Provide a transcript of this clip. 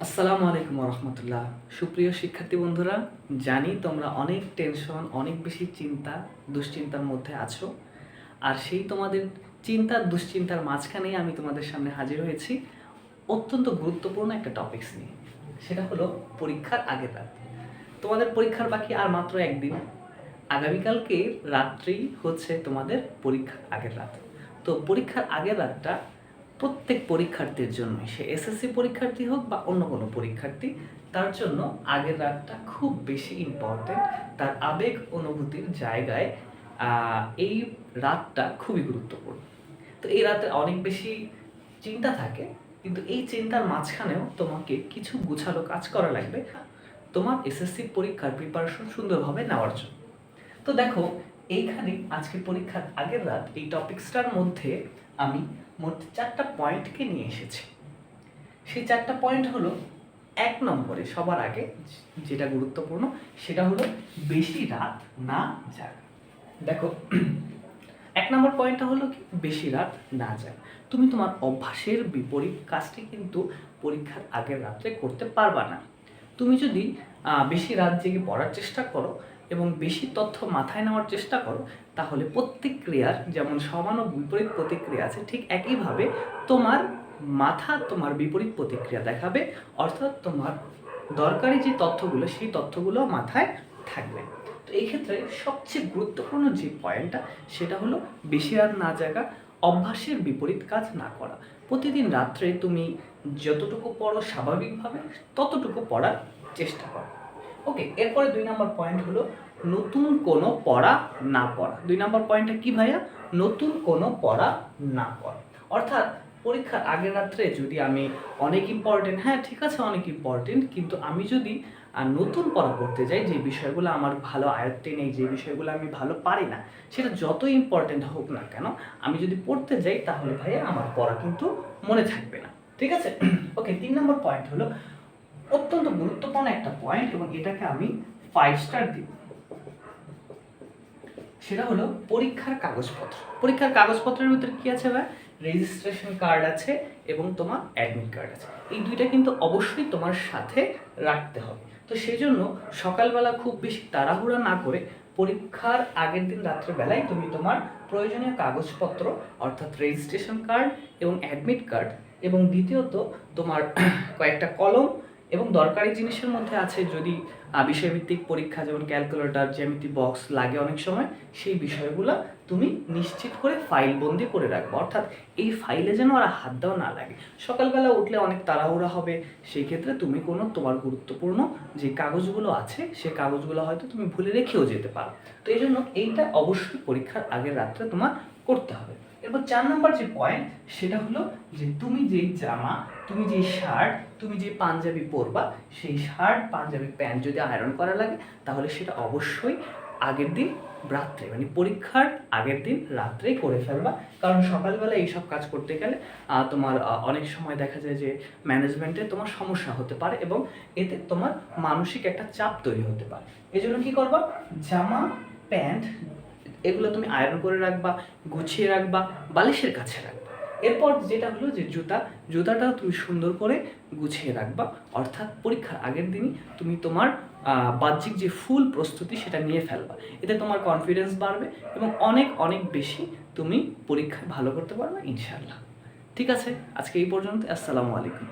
আসসালামু আলাইকুম রহমতুল্লাহ। সুপ্রিয় শিক্ষার্থী বন্ধুরা, জানি তোমরা অনেক টেনশন, অনেক বেশি চিন্তা, দুশ্চিন্তার মধ্যে আছো। আর সেই তোমাদের চিন্তা দুশ্চিন্তার মাঝখানেই আমি তোমাদের সামনে হাজির হয়েছি অত্যন্ত গুরুত্বপূর্ণ একটা টপিকস নিয়ে। সেটা হলো পরীক্ষার আগের রাত। তোমাদের পরীক্ষার বাকি আর মাত্র একদিন। আগামীকালকে রাত্রেই হচ্ছে তোমাদের পরীক্ষার আগের রাত। তো পরীক্ষার আগের রাতটা প্রত্যেক পরীক্ষার্থীর জন্য, সে এসএসসি পরীক্ষার্থী হোক বা অন্য কোনো পরীক্ষার্থী, তার জন্য আগের রাতটা খুব বেশি ইম্পর্টেন্ট। তার আবেগ অনুভূতির জায়গায় এই রাতটা খুবই গুরুত্বপূর্ণ। তো এই রাতে অনেক বেশি চিন্তা থাকে, কিন্তু এই চিন্তার মাঝখানেও তোমাকে কিছু গুছালো কাজ করা লাগবে তোমার এসএসসি পরীক্ষার প্রিপারেশন সুন্দরভাবে নেওয়ার জন্য। তো দেখো, এইখানে আজকে পরীক্ষার আগের রাত এই টপিক্সটার মধ্যে আমি মোট 4টা পয়েন্টকে নিয়ে এসেছি। সেই 4টা পয়েন্ট হলো, 1 নম্বরে সবার আগে যেটা গুরুত্বপূর্ণ সেটা হলো বেশি রাত না জাগা। দেখো, 1 নম্বর পয়েন্টটা হলো কি, বেশি রাত না জাগা। তুমি তোমার অভ্যাসের বিপরীত কাজটি কিন্তু পরীক্ষার আগের রাত্রে করতে পারবা না। তুমি যদি বেশি রাত জেগে পড়ার চেষ্টা করো এবং বেশি তথ্য মাথায় নেওয়ার চেষ্টা করো, তাহলে প্রত্যেক ক্রিয়ার যেমন সমান ও বিপরীত প্রতিক্রিয়া আছে, ঠিক একইভাবে তোমার মাথা তোমার বিপরীত প্রতিক্রিয়া দেখাবে। অর্থাৎ তোমার দরকারি যে তথ্যগুলো, সেই তথ্যগুলো মাথায় থাকবে। তো এই ক্ষেত্রে সবচেয়ে গুরুত্বপূর্ণ যে পয়েন্টটা সেটা হলো বেশি রাত না জাগা, অভ্যাসের বিপরীত কাজ না করা। প্রতিদিন রাত্রে তুমি যতটুকু পড়ো স্বাভাবিকভাবে ততটুকু পড়ার চেষ্টা করো। ওকে, এরপরে 2 নম্বর পয়েন্ট হলো নতুন কোনো পড়া না পড়া। 2 নম্বর পয়েন্টটা কি ভাইয়া? নতুন কোনো পড়া না পড়া। অর্থাৎ পরীক্ষার আগের রাত্রে যদি আমি অনেক ইম্পর্টেন্ট, হ্যাঁ ঠিক আছে অনেক ইম্পর্টেন্ট, কিন্তু আমি যদি নতুন পড়া পড়তে যাই, যে বিষয়গুলো আমার ভালো আয়ত্তে নেই, যে বিষয়গুলো আমি ভালো পারি না, সেটা যত ইম্পর্টেন্ট হোক না কেন, আমি যদি পড়তে যাই তাহলে ভাইয়া আমার পড়া কিন্তু মনে থাকবে না। ঠিক আছে? ওকে, 3 নম্বর পয়েন্ট হলো অত্যন্ত গুরুত্বপূর্ণ একটা পয়েন্ট এবং এটাকে আমি 5 স্টার দিব। সেটা হলো পরীক্ষার কাগজপত্র। পরীক্ষার কাগজপত্রের ভিতরে কি আছে ভাই? রেজিস্ট্রেশন কার্ড আছে এবং তোমার অ্যাডমিট কার্ড আছে। এই দুইটা কিন্তু অবশ্যই তোমার সাথে রাখতে হবে। তো সেই জন্য সকালবেলা খুব বেশি তাড়াহুড়া না করে পরীক্ষার আগের দিন রাত্রেবেলায় তুমি তোমার প্রয়োজনীয় কাগজপত্র, অর্থাৎ রেজিস্ট্রেশন কার্ড এবং অ্যাডমিট কার্ড, এবং দ্বিতীয়ত তোমার কয়েকটা কলম, এবং দরকারি জিনিসের মধ্যে আছে যদি বিষয়ভিত্তিক পরীক্ষা যেমন ক্যালকুলেটর, জ্যামিতি বক্স লাগে অনেক সময়, সেই বিষয়গুলো তুমি নিশ্চিত করে ফাইল বন্দি করে রাখবে। অর্থাৎ এই ফাইলে যেন আর হাত দেওয়া না লাগে। সকালবেলা উঠলে অনেক তাড়াহুড়া হবে, সেই ক্ষেত্রে তুমি কোনো তোমার গুরুত্বপূর্ণ যে কাগজগুলো আছে সেই কাগজগুলো হয়তো তুমি ভুলে রেখেও যেতে পারো। তো এই জন্য এইটা অবশ্যই পরীক্ষার আগের রাত্রে তোমার করতে হবে। এরপর 4 নম্বর যে পয়েন্ট সেটা হলো যে তুমি যেই জামা, তুমি যেই শার্ট, তুমি যে পাঞ্জাবি পরবা, সেই শার্ট, পাঞ্জাবি, প্যান্ট যদি আয়রন করা লাগে তাহলে সেটা অবশ্যই আগের দিন রাত্রে, মানে পরীক্ষার আগের দিন রাত্রেই করে ফেলবা। কারণ সকালবেলা এইসব কাজ করতে গেলে তোমার অনেক সময় দেখা যায় যে ম্যানেজমেন্টে তোমার সমস্যা হতে পারে এবং এতে তোমার মানসিক একটা চাপ তৈরি হতে পারে। এই জন্য কী করবা? জামা, প্যান্ট এগুলো তুমি আয়রন করে রাখবা, গুছিয়ে রাখবা, বালিশের কাছে রাখবা। এরপর যেটা হলো যে জুতাটাও তুমি সুন্দর করে গুছিয়ে রাখবা। অর্থাৎ পরীক্ষার আগের দিনই তুমি তোমার বাহ্যিক যে ফুল প্রস্তুতি সেটা নিয়ে ফেলবা। এতে তোমার কনফিডেন্স বাড়বে এবং অনেক অনেক বেশি তুমি পরীক্ষায় ভালো করতে পারবে ইনশাআল্লাহ। ঠিক আছে, আজকে এই পর্যন্ত। আসসালামু আলাইকুম।